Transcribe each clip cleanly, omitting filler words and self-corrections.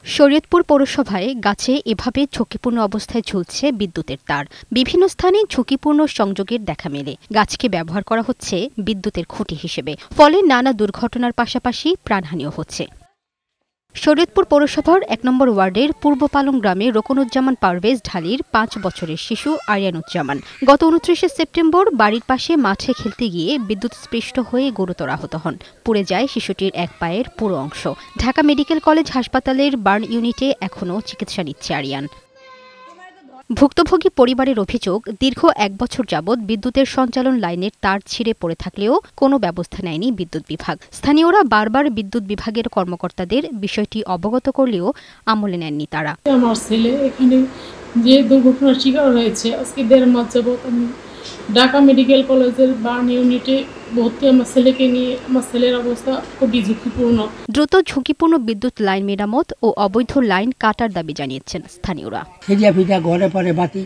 শরীয়তপুর পৌরসভায় গাছে এভাবে ঝুঁকিপূর্ণ অবস্থায় ঝুলছে বিদ্যুতের তার। বিভিন্ন স্থানে ঝুঁকিপূর্ণ সংযোগের দেখা মেলে। গাছকে ব্যবহার করা হচ্ছে বিদ্যুতের খুঁটি হিসেবে, ফলে নানা দুর্ঘটনার পাশাপাশি প্রাণহানিও হচ্ছে। শরীয়তপুর পৌরসভার ১ নম্বর ওয়ার্ডের পূর্ব পালং গ্রামে রোকনুজ্জামান পারভেজ ঢালির ৫ বছরের শিশু আরিয়ানুজ্জামান গত ২৯ সেপ্টেম্বর বাড়ির পাশে মাঠে খেলতে গিয়ে বিদ্যুৎস্পৃষ্ট হয়ে গুরুতর আহত হন। পুড়ে যায় শিশুটির এক পায়ের পুরো অংশ। ঢাকা মেডিকেল কলেজ হাসপাতালের বার্ন ইউনিটে এখনও চিকিৎসা নিচ্ছে আরিয়ান। ভুক্তভোগী পরিবারের অভিযোগ, দীর্ঘ ১ বছর যাবৎ বিদ্যুতের সঞ্চালন লাইনের তার ছিঁড়ে পড়ে থাকলেও কোনো ব্যবস্থা নেয়নি বিদ্যুৎ বিভাগ। স্থানীয়রা বারবার বিদ্যুৎ বিভাগের কর্মকর্তাদের বিষয়টি অবগত করলেও আমলে নেননি তারা। আমার ছেলে এখানে যে দুর্ঘটনার শিকার হয়েছে, আজকে ১.৫ মাস যাবৎ আমি ঢাকা মেডিকেল কলেজের বার্ন ইউনিটে ভর্তি। আমার ছেলেকে নিয়ে, আমার ছেলের অবস্থা খুবই ঝুঁকিপূর্ণ। দ্রুত ঝুঁকিপূর্ণ বিদ্যুৎ লাইন মেরামত ও অবৈধ লাইন কাটার দাবি জানিয়েছেন স্থানীয়রা। ঘরে পরে বাতি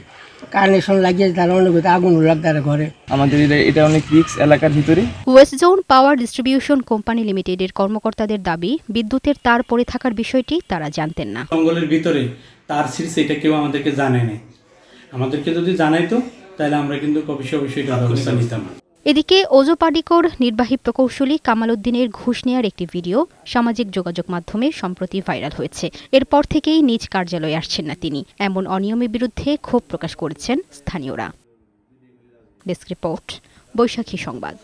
কানেকশন লাগিয়ে তার অনেক আগুন লাগতারে ঘরে। আমাদের এটা অনেক রিস্ক এলাকার ভিতরে। West zone power distribution company লিমিটেডের কর্মকর্তাদের দাবি, বিদ্যুতের তার পড়ে থাকার বিষয়টি তারা জানতেন না। জঙ্গলের ভিতরে তার ছিঁড়ছে, এটা কেউ আমাদেরকে জানায় নাই। আমাদেরকে যদি জানাইতো তাহলে আমরা কিন্তু অবশ্যই ব্যবস্থা নিতাম। এদিকে ওজোপাডিকোর নির্বাহী প্রকৌশলী কামাল উদ্দিনের ঘুষ নেয়ার একটি ভিডিও সামাজিক যোগাযোগ মাধ্যমে সম্প্রতি ভাইরাল হয়েছে। এরপর থেকেই নিজ কার্যালয়ে আসছেন না তিনি। এমন অনিয়মের বিরুদ্ধে ক্ষোভ প্রকাশ করেছেন স্থানীয়রা। ডেস্ক রিপোর্ট, বৈশাখী সংবাদ।